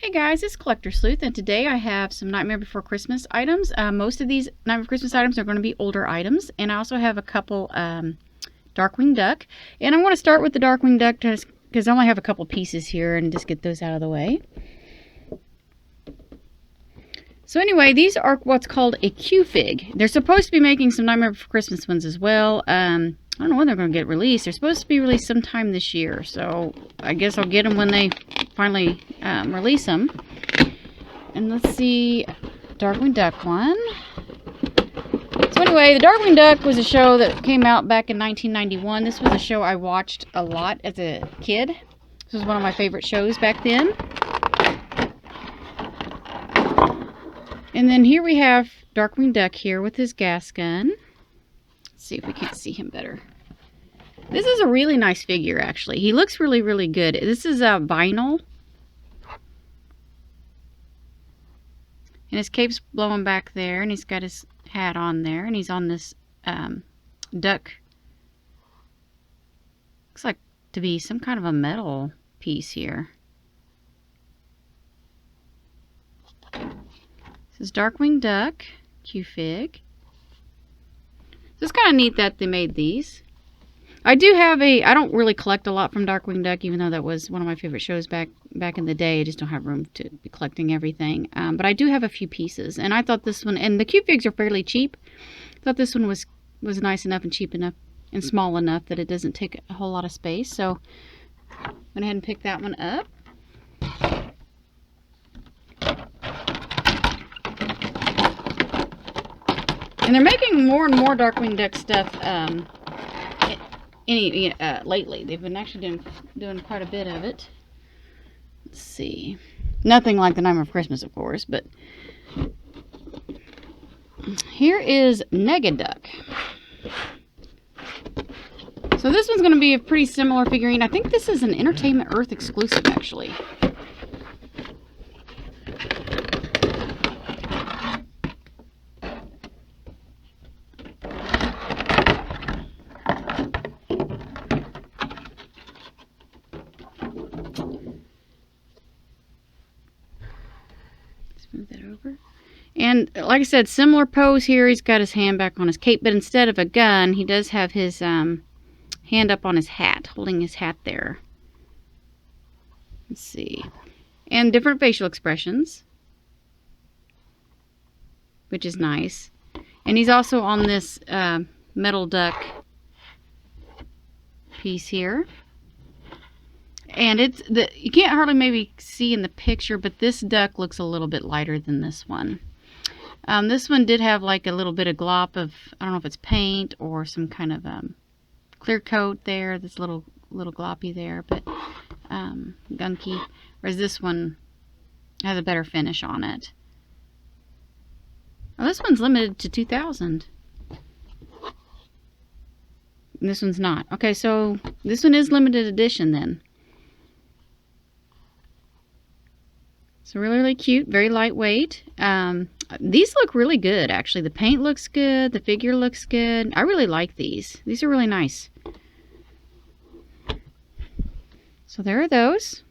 Hey guys, it's Collector Sleuth, and today I have some Nightmare Before Christmas items. Most of these Nightmare Before Christmas items are going to be older items, and I also have a couple Darkwing Duck. And I want to start with the Darkwing Duck because I only have a couple pieces here and just get those out of the way. So anyway, these are what's called a QFig. They're supposed to be making some Nightmare Before Christmas ones as well. I don't know when they're going to get released. They're supposed to be released sometime this year, so I guess I'll get them when they finally release them. And let's see, Darkwing Duck one. So anyway, the Darkwing Duck was a show that came out back in 1991. This was a show I watched a lot as a kid. This was one of my favorite shows back then. And then here we have Darkwing Duck here with his gas gun. Let's see if we can't see him better. This is a really nice figure, actually. He looks really, really good. This is a vinyl. And his cape's blowing back there, and he's got his hat on there, and he's on this duck. Looks like to be some kind of a metal piece here. This is Darkwing Duck, QFig. It's kind of neat that they made these. I do have I don't really collect a lot from Darkwing Duck, even though that was one of my favorite shows back in the day. I just don't have room to be collecting everything. But I do have a few pieces, and I thought this one, and the QFigs are fairly cheap. I thought this one was nice enough and cheap enough and small enough that it doesn't take a whole lot of space. So I went ahead and picked that one up. And they're making more and more Darkwing Duck stuff lately. They've been actually doing quite a bit of it. Let's see. Nothing like the Nightmare of Christmas, of course, but here is NECA Duck. So this one's going to be a pretty similar figurine. I think this is an Entertainment Earth exclusive, actually. Move that over. And like I said, similar pose here. He's got his hand back on his cape, but instead of a gun, he does have his hand up on his hat, holding his hat there. Let's see. And different facial expressions, which is nice. And he's also on this metal duck piece here. And you can't hardly maybe see in the picture, but this duck looks a little bit lighter than this one. This one did have like a little bit of glop of, I don't know if it's paint or some kind of clear coat there. This little gloppy there, but gunky. Whereas this one has a better finish on it. Oh, this one's limited to 2,000. And this one's not. Okay, so this one is limited edition then. So really, really cute, very lightweight. These look really good, actually. The paint looks good. The figure looks good. I really like these. These are really nice. So there are those.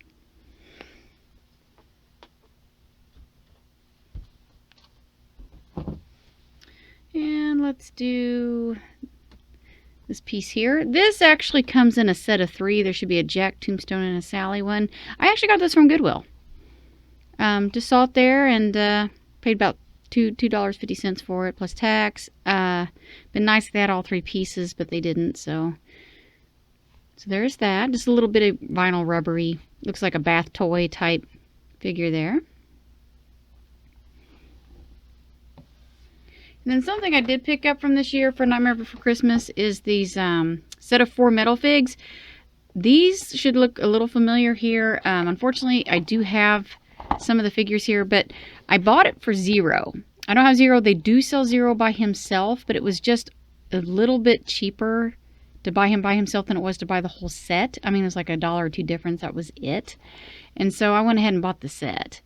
And let's do this piece here. This actually comes in a set of 3. There should be a Jack, Tombstone, and a Sally one. I actually got this from Goodwill. Just saw it there and paid about $2.50 for it plus tax. Been nice if they had all 3 pieces, but they didn't. So there's that. Just a little bit of vinyl rubbery. Looks like a bath toy type figure there. And then something I did pick up from this year for Nightmare Before Christmas is these set of 4 metal figs. These should look a little familiar here. Unfortunately, I do have some of the figures here, but I bought it for Zero. I don't have Zero. They do sell Zero by himself, but it was just a little bit cheaper to buy him by himself than it was to buy the whole set. I mean, it was like $1 or $2 difference. That was it. And so I went ahead and bought the set.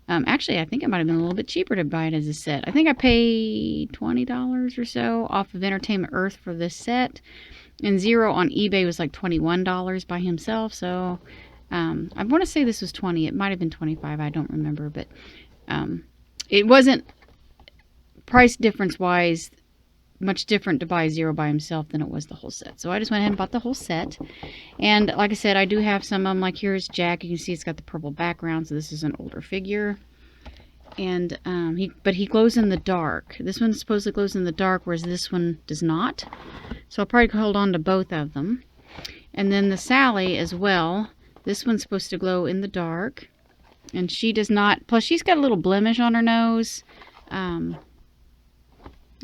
Actually, I think it might have been a little bit cheaper to buy it as a set. I think I paid $20 or so off of Entertainment Earth for this set. And Zero on eBay was like $21 by himself. So I want to say this was 20. It might have been 25. I don't remember, but it wasn't price difference wise much different to buy Zero by himself than it was the whole set. So I just went ahead and bought the whole set. And like I said, I do have some of them. Like here's Jack. You can see it's got the purple background, so this is an older figure. And but he glows in the dark. This one supposedly glows in the dark, whereas this one does not. So I'll probably hold on to both of them. And then the Sally as well. This one's supposed to glow in the dark, and she does not. Plus, she's got a little blemish on her nose.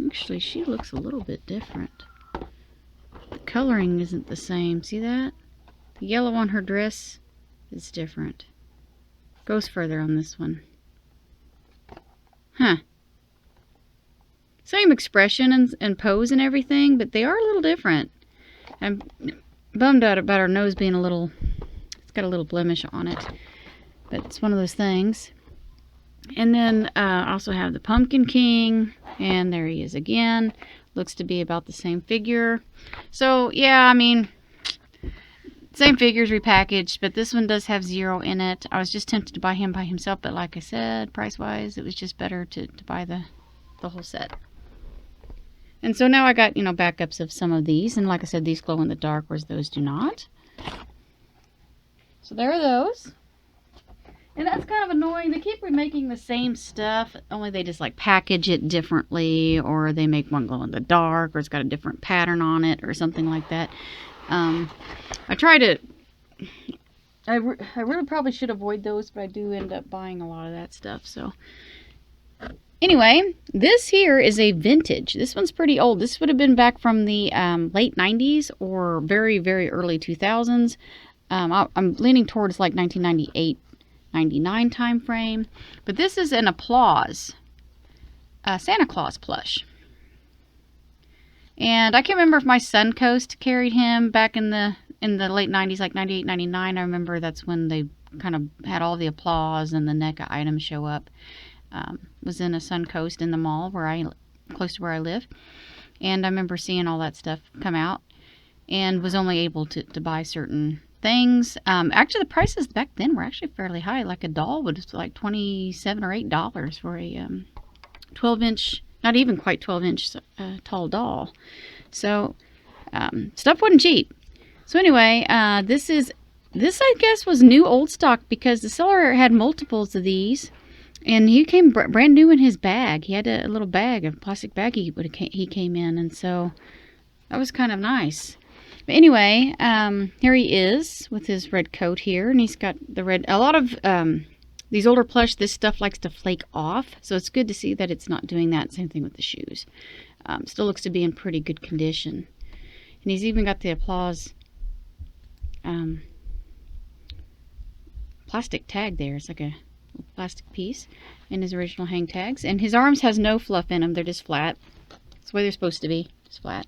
Actually, she looks a little bit different. The coloring isn't the same. See that? The yellow on her dress is different. Goes further on this one. Huh. Same expression and pose and everything, but they are a little different. I'm bummed out about her nose being a little... It's got a little blemish on it. But it's one of those things. And then I also have the Pumpkin King. And there he is again. Looks to be about the same figure. So, yeah, I mean... Same figures repackaged, but this one does have Zero in it. I was just tempted to buy him by himself, but like I said, price-wise, it was just better to buy the whole set. And so now I got, you know, backups of some of these. And like I said, these glow in the dark, whereas those do not. So there are those. And that's kind of annoying. They keep remaking the same stuff, only they just like package it differently, or they make one glow in the dark, or it's got a different pattern on it, or something like that. I try to... I really probably should avoid those, but I do end up buying a lot of that stuff, so... Anyway, this here is a vintage. This one's pretty old. This would have been back from the late 90s or very, very early 2000s. I'm leaning towards like 1998, 99 time frame. But this is an Applause Santa Claus plush. And I can't remember if my Suncoast carried him back in the late 90s, like 98, 99. I remember that's when they kind of had all the Applause and the NECA items show up. Was in a Suncoast in the mall close to where I live. And I remember seeing all that stuff come out and was only able to buy certain things. Actually, the prices back then were actually fairly high. Like a doll was like $27 or $8 for a 12-inch... Not even quite 12-inch tall doll. So, stuff wasn't cheap. So anyway, this I guess was new old stock because the seller had multiples of these. And he came brand new in his bag. He had a little bag, a plastic bag he came in. And so, that was kind of nice. But anyway, here he is with his red coat here. And he's got the red... A lot of... These older plush, this stuff likes to flake off, so it's good to see that it's not doing that. Same thing with the shoes. Still looks to be in pretty good condition. And he's even got the Applause plastic tag there. It's like a plastic piece in his original hang tags. And his arms has no fluff in them. They're just flat. That's the way they're supposed to be. Just flat.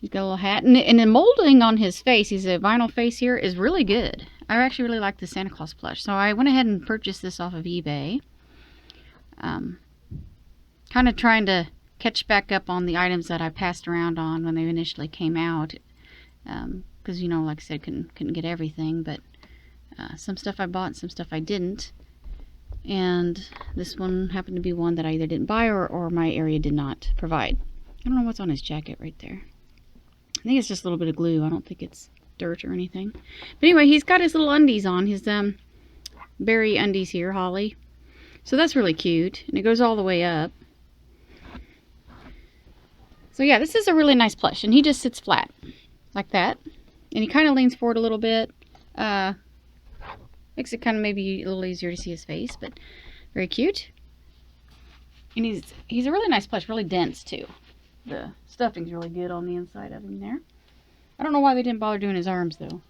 He's got a little hat. And the molding on his face, he's a vinyl face here, is really good. I actually really like the Santa Claus plush. So I went ahead and purchased this off of eBay. Kind of trying to catch back up on the items that I passed around on when they initially came out. Because, you know, like I said, couldn't get everything. But some stuff I bought and some stuff I didn't. And this one happened to be one that I either didn't buy or my area did not provide. I don't know what's on his jacket right there. I think it's just a little bit of glue. I don't think it's dirt or anything. But anyway, he's got his little undies on. His berry undies here, holly. So that's really cute. And it goes all the way up. So yeah, this is a really nice plush. And he just sits flat. Like that. And he kind of leans forward a little bit. Makes it kind of maybe a little easier to see his face. But very cute. And he's a really nice plush. Really dense too. The stuffing's really good on the inside of him there. I don't know why they didn't bother doing his arms, though.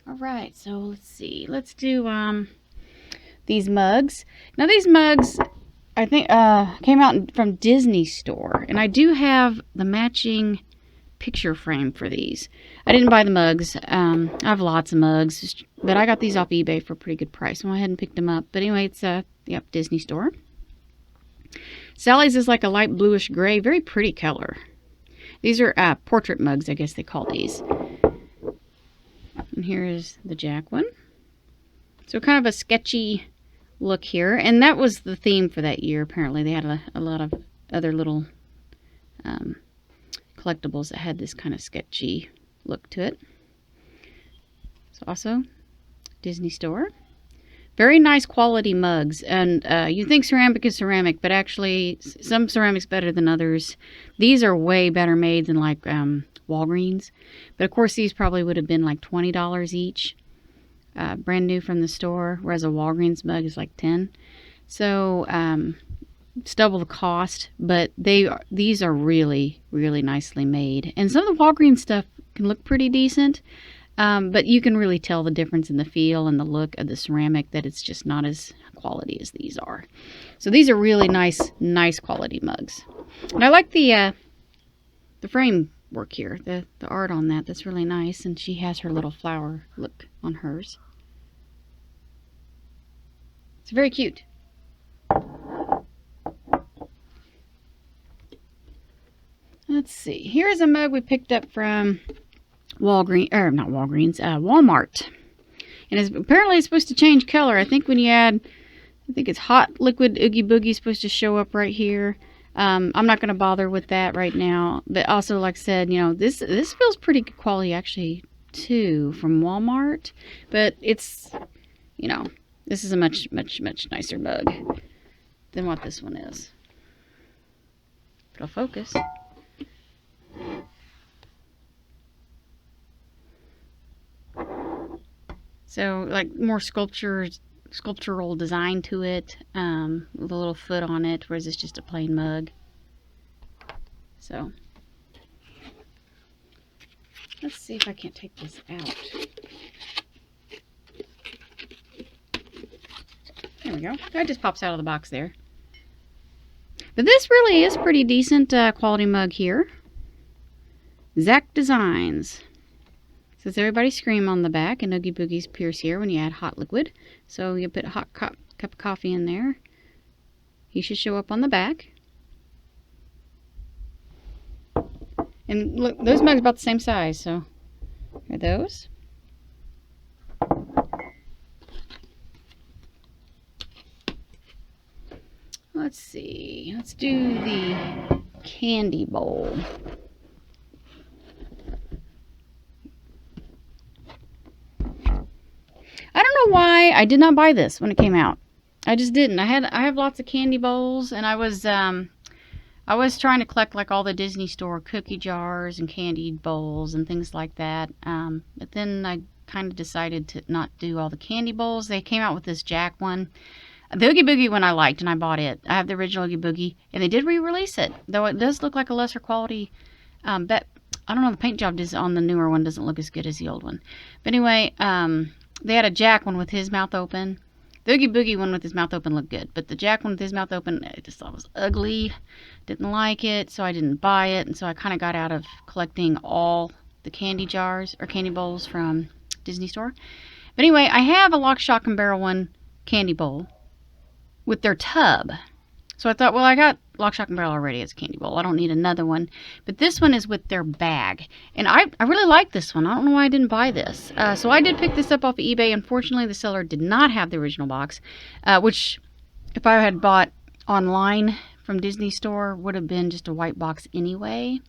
Alright, so let's see. Let's do these mugs. Now, these mugs, I think, came out from Disney Store. And I do have the matching picture frame for these. I didn't buy the mugs. I have lots of mugs. But I got these off eBay for a pretty good price. I went ahead and picked them up. But anyway, it's, yep, Disney Store. Sally's is like a light bluish gray. Very pretty color. These are portrait mugs, I guess they call these. And here is the Jack one. So kind of a sketchy look here. And that was the theme for that year, apparently. They had a lot of other little collectibles that had this kind of sketchy look to it. So also, Disney Store. Very nice quality mugs. And you think ceramic is ceramic, but actually some ceramic's better than others. These are way better made than like Walgreens. But of course these probably would have been like $20 each. Brand new from the store, whereas a Walgreens mug is like $10. So it's double the cost, but these are really, really nicely made. And some of the Walgreens stuff can look pretty decent, but you can really tell the difference in the feel and the look of the ceramic, that it's just not as quality as these are. So these are really nice quality mugs. And I like the frame work here, the art on that. That's really nice, and she has her little flower look on hers. It's very cute. Let's see. Here's a mug we picked up from Walmart. And apparently it's supposed to change color. I think when you add, I think it's hot liquid Oogie Boogie supposed to show up right here. I'm not going to bother with that right now. But also, like I said, you know, this feels pretty good quality actually too from Walmart. But it's, you know, this is a much nicer mug than what this one is. It'll focus. So like more sculptural design to it, with a little foot on it, whereas it's just a plain mug. So let's see if I can't take this out. There we go. That just pops out of the box there. But this really is pretty decent quality mug here. Zack Designs. Says everybody scream on the back, and Oogie Boogies appears here when you add hot liquid. So you put a hot cup of coffee in there. He should show up on the back. And look, those mugs are about the same size, so are those. Let's see. Let's do the candy bowl. I don't know why I did not buy this when it came out. I just didn't. I have lots of candy bowls, and I was trying to collect like all the Disney Store cookie jars and candy bowls and things like that. But then I kind of decided to not do all the candy bowls. They came out with this Jack one. The Oogie Boogie one I liked, and I bought it. I have the original Oogie Boogie, and they did re-release it, though it does look like a lesser quality. But I don't know, the paint job on the newer one doesn't look as good as the old one. But anyway, they had a Jack one with his mouth open. The Oogie Boogie one with his mouth open looked good, but the Jack one with his mouth open, I just thought it was ugly. Didn't like it, so I didn't buy it, and so I kind of got out of collecting all the candy jars or candy bowls from Disney Store. But anyway, I have a Lock, Shock, and Barrel one candy bowl with their tub. So I thought, well, I got Lock, Shock, and Barrel already as a candy bowl. I don't need another one. But this one is with their bag. And I really like this one. I don't know why I didn't buy this. So I did pick this up off of eBay. Unfortunately, the seller did not have the original box, which if I had bought online from Disney Store would have been just a white box anyway.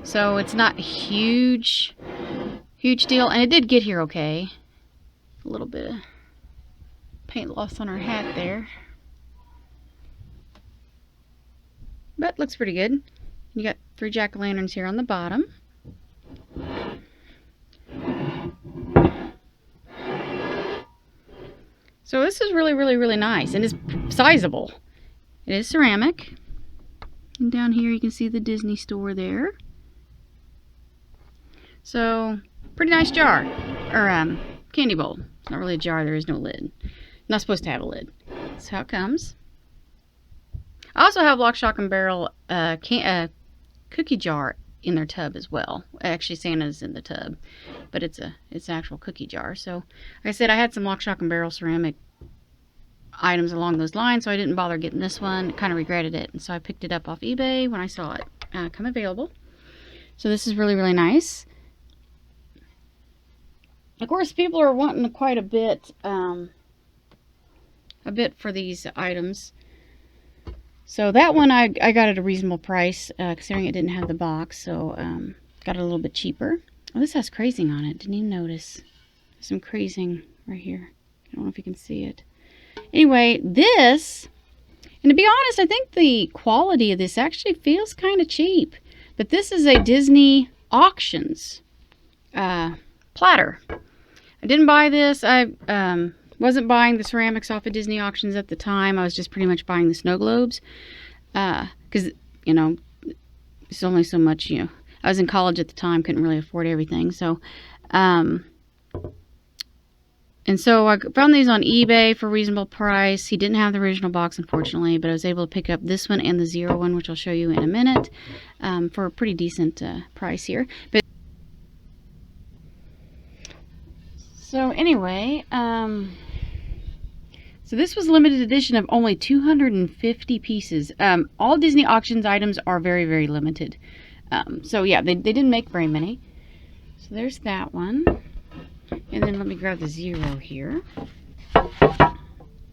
So it's not a huge deal. And it did get here okay. A little bit of paint loss on her hat there. But looks pretty good. You got 3 jack-o'-lanterns here on the bottom. So this is really nice, and it's sizable. It is ceramic. And down here you can see the Disney Store there. So pretty nice jar, or candy bowl. It's not really a jar, there is no lid. Not supposed to have a lid. That's how it comes. I also have Lock, Shock, and Barrel cookie jar in their tub as well. Actually, Santa's in the tub, but it's an actual cookie jar. So, like I said, I had some Lock, Shock, and Barrel ceramic items along those lines, so I didn't bother getting this one. Kind of regretted it, and so I picked it up off eBay when I saw it come available. So this is really nice. Of course, people are wanting quite a bit for these items. So that one I got at a reasonable price, considering it didn't have the box. So got it a little bit cheaper. Oh, this has crazing on it. Didn't even notice. There's some crazing right here. I don't know if you can see it. Anyway, this, and to be honest, I think the quality of this actually feels kind of cheap. But this is a Disney Auctions platter. I didn't buy this. I wasn't buying the ceramics off of Disney Auctions at the time. I was just pretty much buying the snow globes. Because, you know, it's only so much, you know. I was in college at the time, couldn't really afford everything. So, and so I found these on eBay for a reasonable price. He didn't have the original box, unfortunately, but I was able to pick up this one and the zero one, which I'll show you in a minute, for a pretty decent price here. But so anyway, so this was a limited edition of only 250 pieces. All Disney Auctions items are very, very limited. So yeah, they didn't make very many. So there's that one. And then let me grab the zero here.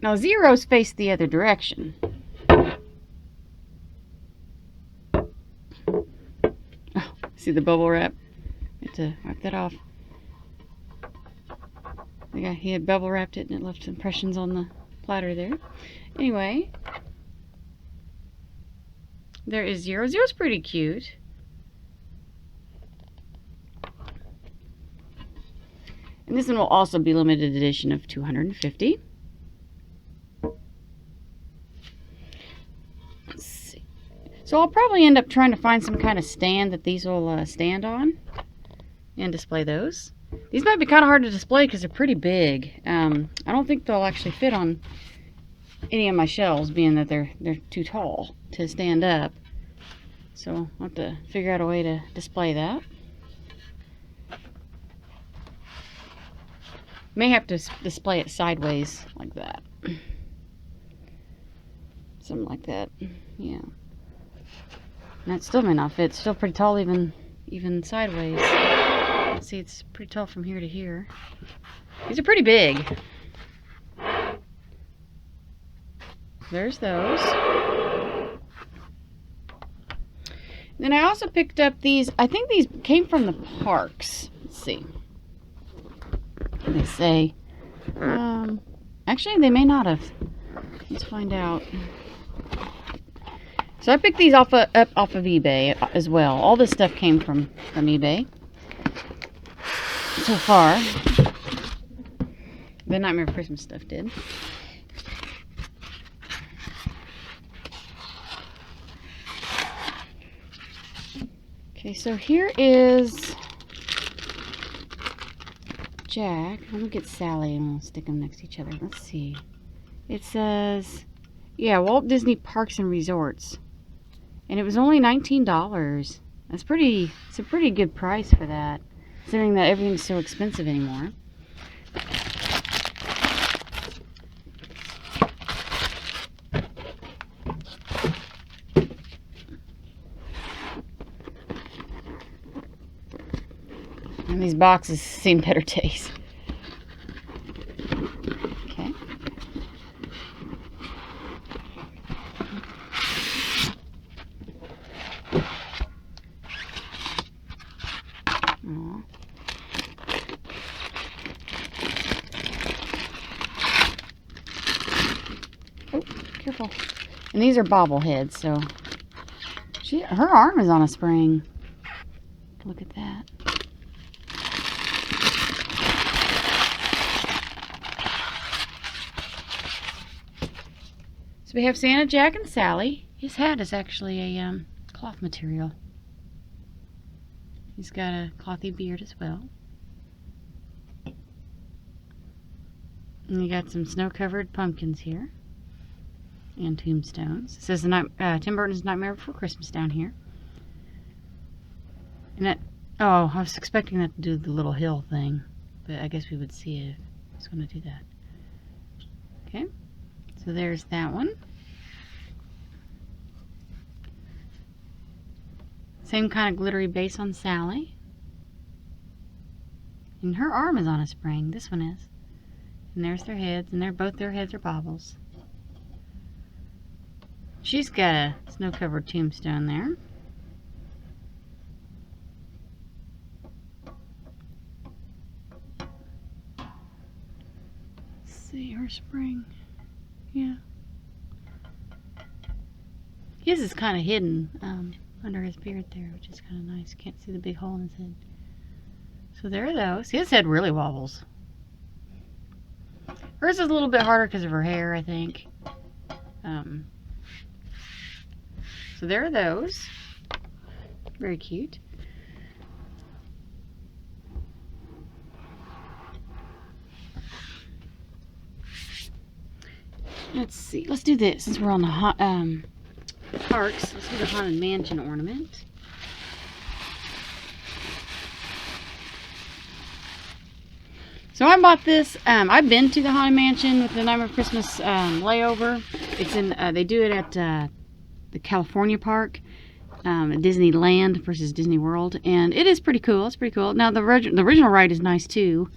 Now zeros face the other direction. Oh, see the bubble wrap? I have to wipe that off. Yeah, he had bubble wrapped it and it left impressions on the platter there. Anyway, there is zero. Zero's pretty cute. And this one will also be limited edition of 250. Let's see. So I'll probably end up trying to find some kind of stand that these will stand on and display those. These might be kind of hard to display because they're pretty big. I don't think they'll actually fit on any of my shelves, being that they're too tall to stand up. So I'll have to figure out a way to display that. May have to display it sideways like that. Something like that. Yeah. And that still may not fit. It's still pretty tall even sideways. Let's see, it's pretty tall from here to here. These are pretty big. There's those. And then I also picked up these. I think these came from the parks. Let's see. They say, actually they may not have. Let's find out. So I picked these off of eBay as well. All this stuff came from eBay so far. The Nightmare Before Christmas stuff did. Okay, so here is Jack. Let me get Sally and we'll stick them next to each other. Let's see. It says, yeah, Walt Disney Parks and Resorts. And it was only $19. It's a pretty good price for that, considering that everything's so expensive anymore. And these boxes seem better taste. Okay. Aww. Oh, careful. And these are bobbleheads, so her arm is on a spring. Look at that. So we have Santa, Jack, and Sally. His hat is actually a cloth material. He's got a clothy beard as well. And you got some snow-covered pumpkins here. And tombstones. It says Tim Burton's Nightmare Before Christmas down here. And that, oh, I was expecting that to do the little hill thing. But I guess we would see it if it's going to do that. Okay. So there's that one. Same kind of glittery base on Sally. And her arm is on a spring. This one is. And there's their heads, and both their heads are Bobbles. She's got a snow-covered tombstone there. Let's see her spring. Yeah. His is kind of hidden under his beard there, which is kind of nice. Can't see the big hole in his head. So there are those. His head really wobbles. Hers is a little bit harder because of her hair, I think. So there are those. Very cute. Let's see. Let's do this since we're on the parks. Let's do the Haunted Mansion ornament. So I bought this. I've been to the Haunted Mansion with the Nightmare Before Christmas layover. It's in. They do it at the California park, at Disneyland versus Disney World, and it is pretty cool. It's pretty cool. Now the original ride is nice too.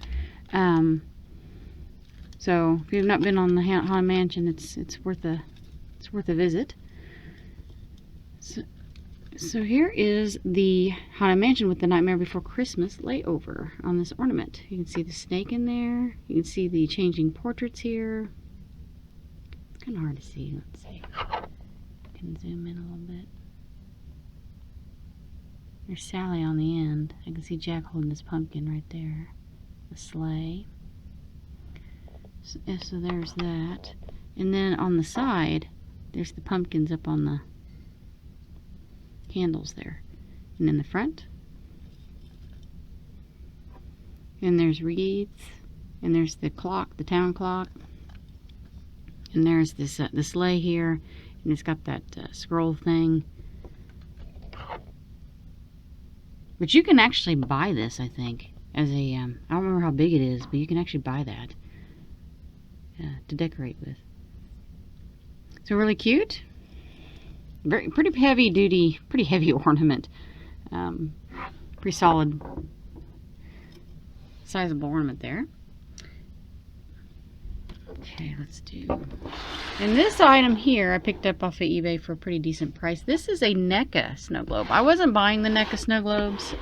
So if you've not been on the Haunted Mansion, it's worth a visit. So here is the Haunted Mansion with the Nightmare Before Christmas layover on this ornament. You can see the snake in there. You can see the changing portraits here. It's kind of hard to see. Let's see. I can zoom in a little bit. There's Sally on the end. I can see Jack holding his pumpkin right there. The sleigh. So there's that. And then on the side, there's the pumpkins up on the handles there. And in the front, and there's wreaths, and there's the clock, the town clock, and there's this the sleigh here, and it's got that scroll thing. But you can actually buy this, I think, as a I don't remember how big it is, but you can actually buy that to decorate with. So really cute. Pretty heavy duty, pretty heavy ornament. Pretty solid, sizable ornament there. Okay, let's do. And this item here I picked up off of eBay for a pretty decent price. This is a NECA snow globe. I wasn't buying the NECA snow globes.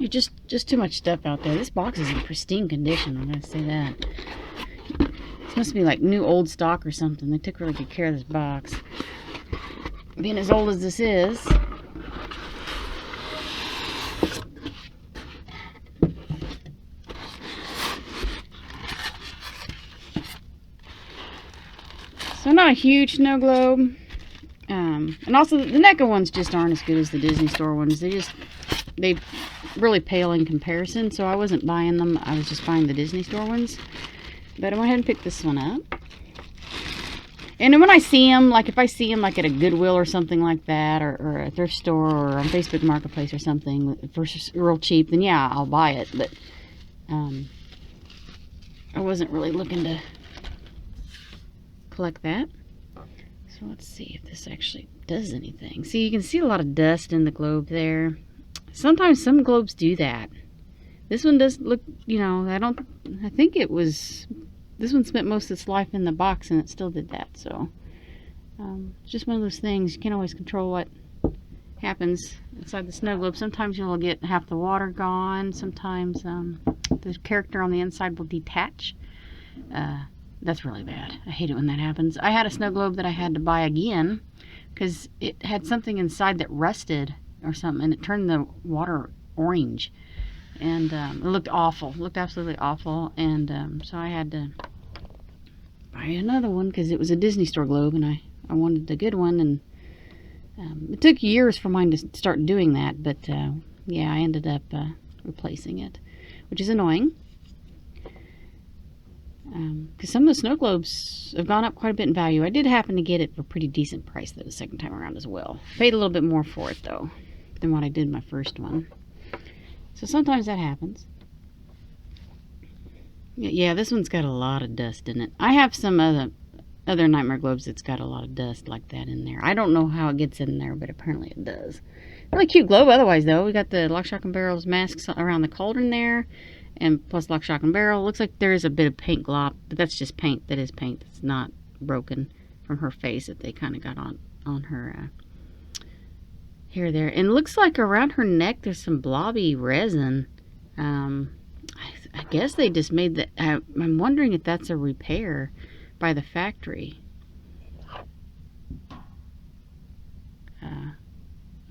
Just too much stuff out there. This box is in pristine condition. I'm gonna say that. This must be like new old stock or something. They took really good care of this box. Being as old as this is, so not a huge snow globe, and also the NECA ones just aren't as good as the Disney Store ones. They really pale in comparison. So I wasn't buying them. I was just buying the Disney Store ones. But I went ahead and picked this one up. And when I see them, like if I see them like at a Goodwill or something like that, or a thrift store, or on Facebook Marketplace or something for real cheap, then yeah, I'll buy it. But I wasn't really looking to collect that. So let's see if this actually does anything. See, you can see a lot of dust in the globe there. Sometimes some globes do that. This one does look, you know, I think it was, this one spent most of its life in the box and it still did that. So it's just one of those things. You can't always control what happens inside the snow globe. Sometimes you'll get half the water gone. Sometimes the character on the inside will detach. That's really bad. I hate it when that happens. I had a snow globe that I had to buy again because it had something inside that rusted or something, and it turned the water orange. And it looked awful. It looked absolutely awful. And so I had to buy another one because it was a Disney Store globe, and I wanted a good one. And it took years for mine to start doing that. But yeah, I ended up replacing it, which is annoying. Because some of the snow globes have gone up quite a bit in value. I did happen to get it for a pretty decent price though the second time around as well. Paid a little bit more for it though than what I did my first one. So sometimes that happens. Yeah, this one's got a lot of dust in it. I have some other Nightmare globes that's got a lot of dust like that in there. I don't know how it gets in there, but apparently it does. Really cute globe otherwise, though. We got the Lock, Shock, and Barrel's masks around the cauldron there. And plus Lock, Shock, and Barrel. Looks like there is a bit of paint glop, but that's just paint. That is paint. That's not broken from her face that they kind of got on her hair there. And looks like around her neck there's some blobby resin. I guess they just made that. I'm wondering if that's a repair by the factory.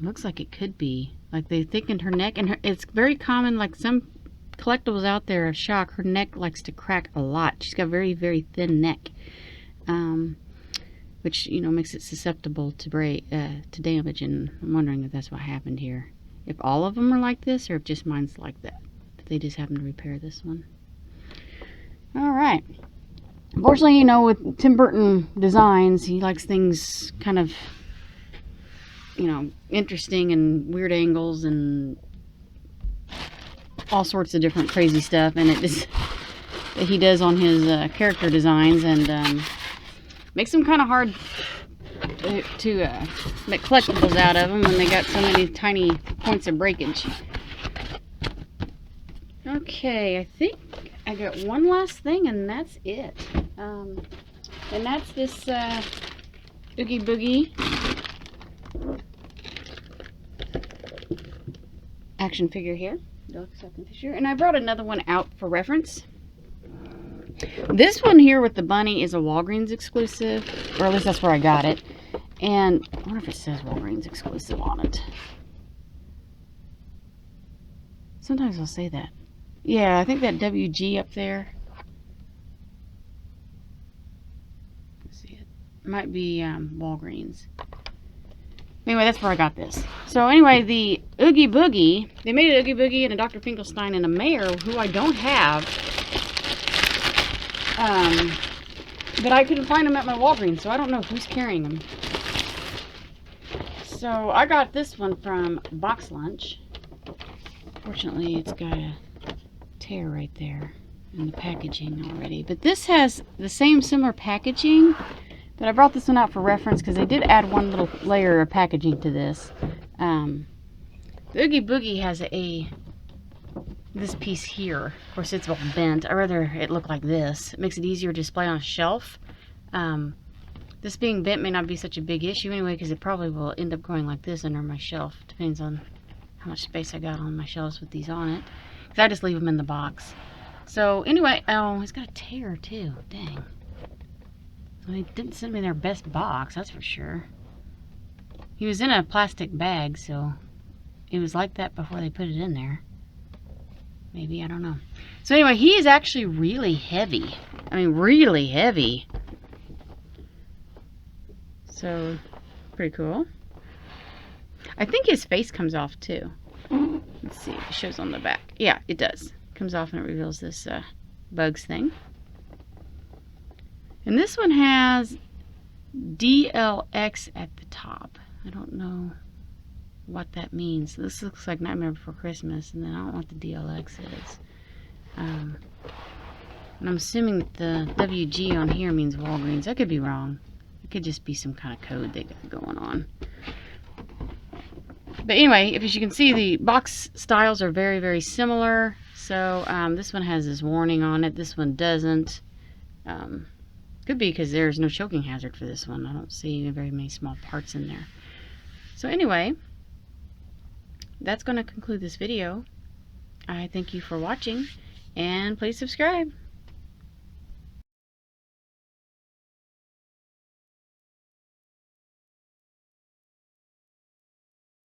Looks like it could be. Like they thickened her neck, and it's very common. Like some collectibles out there of Shock, her neck likes to crack a lot. She's got a very, very thin neck, which, you know, makes it susceptible to to damage. And I'm wondering if that's what happened here. If all of them are like this, or if just mine's like that. If they just happen to repair this one. All right. Unfortunately, you know, with Tim Burton designs, he likes things kind of, you know, interesting and weird angles and all sorts of different crazy stuff, and it just that he does on his character designs, and makes them kind of hard to make collectibles out of them when they got so many tiny points of breakage. Okay, I think I got one last thing, and that's it. And that's this Oogie Boogie action figure here. And I brought another one out for reference. This one here with the bunny is a Walgreens exclusive, or at least that's where I got it. And I wonder if it says Walgreens exclusive on it. Sometimes I'll say that. Yeah, I think that WG up there. Let's see, it might be Walgreens. Anyway, that's where I got this. So anyway, the Oogie Boogie, they made an Oogie Boogie and a Dr. Finkelstein and a Mayor, who I don't have. But I couldn't find them at my Walgreens, so I don't know who's carrying them. So I got this one from Box Lunch. Fortunately, it's got a tear right there in the packaging already. But this has the same similar packaging. But I brought this one out for reference because they did add one little layer of packaging to this. The Oogie Boogie has this piece here. Of course, it's all bent. I'd rather it look like this. It makes it easier to display on a shelf. This being bent may not be such a big issue anyway, because it probably will end up going like this under my shelf. Depends on how much space I got on my shelves with these on it. Because I just leave them in the box. So anyway, oh, it's got a tear too. Dang. They didn't send me their best box, that's for sure. He was in a plastic bag, so it was like that before they put it in there. Maybe, I don't know. So anyway, he is actually really heavy. I mean, really heavy. So, pretty cool. I think his face comes off too. Let's see if it shows on the back. Yeah, it does. Comes off and it reveals this bugs thing. And this one has DLX at the top. I don't know what that means. This looks like Nightmare Before Christmas, and then I don't know what the DLX is. And I'm assuming that the WG on here means Walgreens. I could be wrong. It could just be some kind of code they got going on. But anyway, as you can see, the box styles are very, very similar. So this one has this warning on it. This one doesn't. Could be because there's no choking hazard for this one. I don't see very many small parts in there. So anyway, that's going to conclude this video. I thank you for watching, and please subscribe.